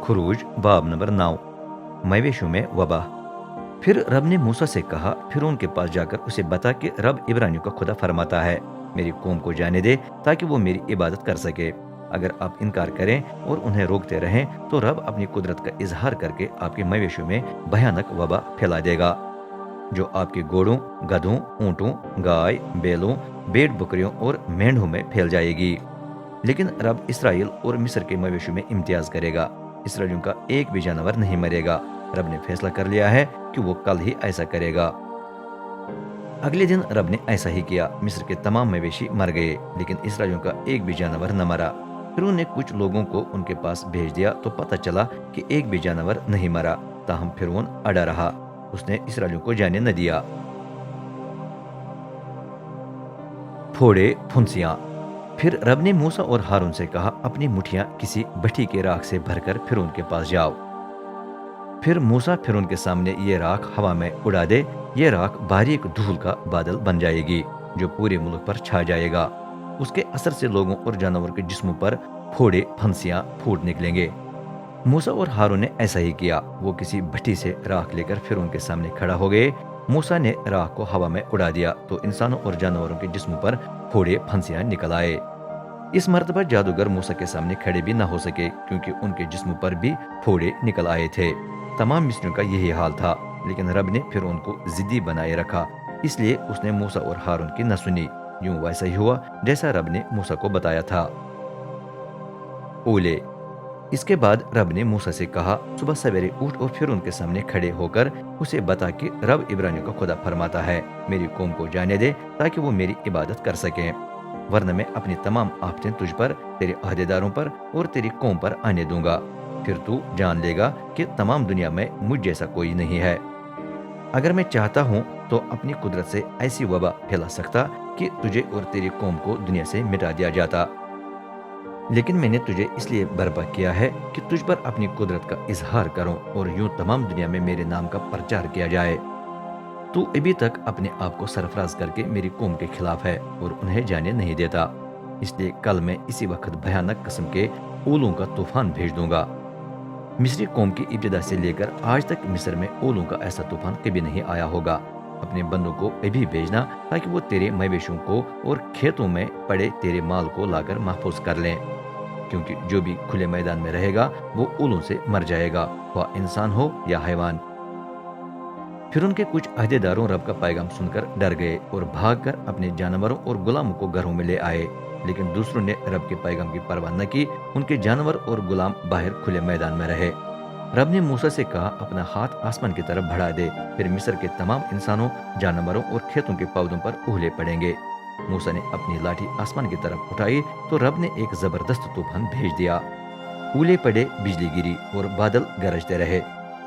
खुरूज बाब नंबर 9। मवेशियों में वबा। फिर रब ने मूसा से कहा, फिरौन के पास जाकर उसे बता कि रब इब्रानियों का खुदा फरमाता है, मेरी कौम को जाने दे ताकि वो मेरी इबादत कर सके। अगर आप इनकार करें और उन्हें रोकते रहें तो रब अपनी कुदरत का इजहार करके आपके मवेशियों में भयानक वबा फैला देगा, जो आपके घोड़ों, गधों, ऊंटों, गाय, बैलों, भेड़ बकरियों और मेंढों में फैल जाएगी। लेकिन रब इसराइल और मिस्र के मवेशियों में इम्तियाज करेगा। इसराइलियों का एक भी जानवर नहीं मरेगा। रब ने फैसला कर लिया है कि वो कल ही ऐसा करेगा। अगले दिन रब ने ऐसा ही किया। मिस्र के तमाम मवेशी मर गए, लेकिन इसराइलियों का एक भी जानवर न मरा। फिर उन्होंने कुछ लोगों को उनके पास भेज दिया तो पता चला कि एक भी जानवर नहीं मरा। ताहम फिरौन अड़ा रहा, उसने इसराइलियों को जाने न दिया। फोड़े फुंसियां। फिर रब ने मूसा और हारून से कहा, अपनी मुठियां किसी भट्ठी के राख से भरकर फिरौन के पास जाओ। फिर मूसा फिरौन के सामने ये राख हवा में उड़ा दे। ये राख बारीक धूल का बादल बन जाएगी जो पूरे मुल्क पर छा जाएगा। उसके असर से लोगों और जानवरों के जिस्मों पर फोड़े फंसियां फूट निकलेंगे। मूसा और हारून ने ऐसा ही किया। वो किसी भट्टी से राख लेकर फिरौन के सामने खड़ा हो गए। मूसा ने राख को हवा में उड़ा दिया तो इंसानों और जानवरों के जिस्मों पर फोड़े फंसियां निकल आए। इस मर्तबा जादूगर मूसा के सामने खड़े भी न हो सके, क्योंकि उनके जिस्मों पर भी फोड़े निकल आए थे। तमाम मिस्रियों का यही हाल था, लेकिन रब ने फिरौन को जिद्दी बनाए रखा, इसलिए उसने मूसा और हारून की न सुनी। यूं वैसा ही हुआ जैसा रब ने मूसा को बताया था। ओले। इसके बाद रब ने मूसा से कहा, सुबह सवेरे उठ और फिरौन के सामने खड़े होकर उसे बता कि रब इब्रानियों का खुदा फरमाता है, मेरी कौम को जाने दे ताकि वो मेरी इबादत कर सकें, वरना मैं अपनी तमाम आफतें तुझ पर, तेरे अहदेदारों पर और तेरी कौम पर आने दूंगा। फिर तू जान लेगा कि तमाम दुनिया में मुझ जैसा कोई नहीं है। अगर मैं चाहता हूँ तो अपनी कुदरत से ऐसी वबा फैला सकता कि तुझे और तेरी कौम को दुनिया से मिटा दिया जाता, लेकिन मैंने तुझे इसलिए बर्पा किया है कि तुझ पर अपनी कुदरत का इजहार करूं और यूं तमाम दुनिया में मेरे नाम का प्रचार किया जाए। तू अभी तक अपने आप को सरफराज करके मेरी कौम के खिलाफ है और उन्हें जाने नहीं देता, इसलिए कल मैं इसी वक्त भयानक किस्म के ओलों का तूफान भेज दूंगा। मिस्री कौम की इब्तिदा से लेकर आज तक मिस्र में ओलों का ऐसा तूफान कभी नहीं आया होगा। अपने बंदों को अभी भेजना ताकि वो तेरे मवेशियों को और खेतों में पड़े तेरे माल को लाकर महफूज कर लें, क्योंकि जो भी खुले मैदान में रहेगा वो ओलों से मर जाएगा, वह इंसान हो या हैवान। फिर उनके कुछ अहदेदारों रब का पैगाम सुनकर डर गए और भागकर अपने जानवरों और गुलामों को घरों में ले आए, लेकिन दूसरों ने रब के पैगाम की परवाह न की। उनके जानवर और गुलाम बाहर खुले मैदान में रहे। रब ने मूसा से कहा, अपना हाथ आसमान की तरफ बढ़ा दे, फिर मिस्र के तमाम इंसानों, जानवरों और खेतों के पौधों पर ओले पड़ेंगे। मूसा ने अपनी लाठी आसमान की तरफ उठाई तो रब ने एक जबरदस्त तूफान भेज दिया। ओले पड़े, बिजली गिरी और बादल गरजते रहे।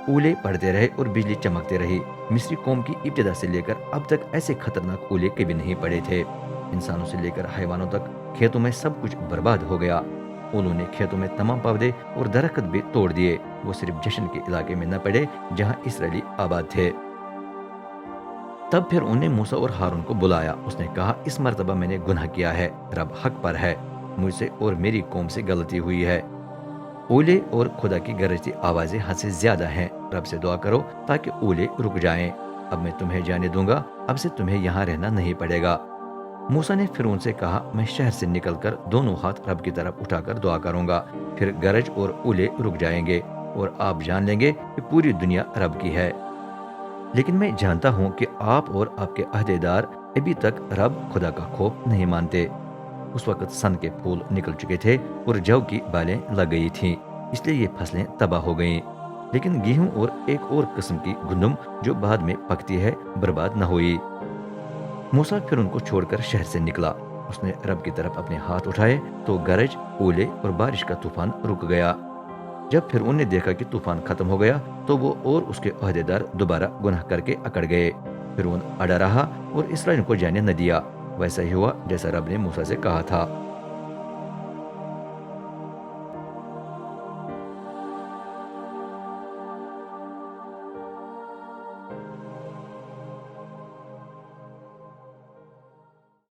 ओले पड़ते रहे और बिजली चमकते रही। मिस्री कौम की इब्तिदा से लेकर अब तक ऐसे खतरनाक ओले कभी नहीं पड़े थे। इंसानों से लेकर हैवानों तक खेतों में सब कुछ बर्बाद हो गया। ओलों ने खेतों में तमाम पौधे और दरख्त भी तोड़ दिए। वो सिर्फ जश्न के इलाके में न पड़े जहां इसराइली आबाद थे। तब फिर उन्हें मूसा और हारून को बुलाया। उसने कहा, इस मर्तबा मैंने गुनाह किया है, रब हक पर है, मुझसे और मेरी कौम से गलती हुई है। ओले और खुदा की गरजती आवाजें हद से ज्यादा हैं। रब से दुआ करो ताकि ओले रुक जाएं। अब मैं तुम्हें जाने दूंगा, अब से तुम्हें यहाँ रहना नहीं पड़ेगा। मूसा ने फिरौन से कहा, मैं शहर से निकलकर दोनों हाथ रब की तरफ उठाकर दुआ करूंगा, फिर गरज और ओले रुक जाएंगे और आप जान लेंगे कि पूरी दुनिया रब की है। लेकिन मैं जानता हूँ कि आप और आपके अहदेदार अभी तक रब खुदा का खौफ नहीं मानते। उस वक्त सन के फूल निकल चुके थे और जौ की बालें लग गई थीं, इसलिए ये फसलें तबाह हो गईं। लेकिन गेहूं और एक और किस्म की गुंदम जो बाद में पकती है बर्बाद न हुई। मूसा फिर उनको छोड़कर शहर से निकला। उसने रब की तरफ अपने हाथ उठाए तो गरज, ओले और बारिश का तूफान रुक गया। जब फिर उन्हें देखा कि तूफान खत्म हो गया तो वो और उसके अहदेदार दोबारा गुनाह करके अकड़ गए। फिर अड़ा रहा और इसराइल को जाने न दिया। वैसा ही हुआ जैसा रब ने मूसा से कहा था।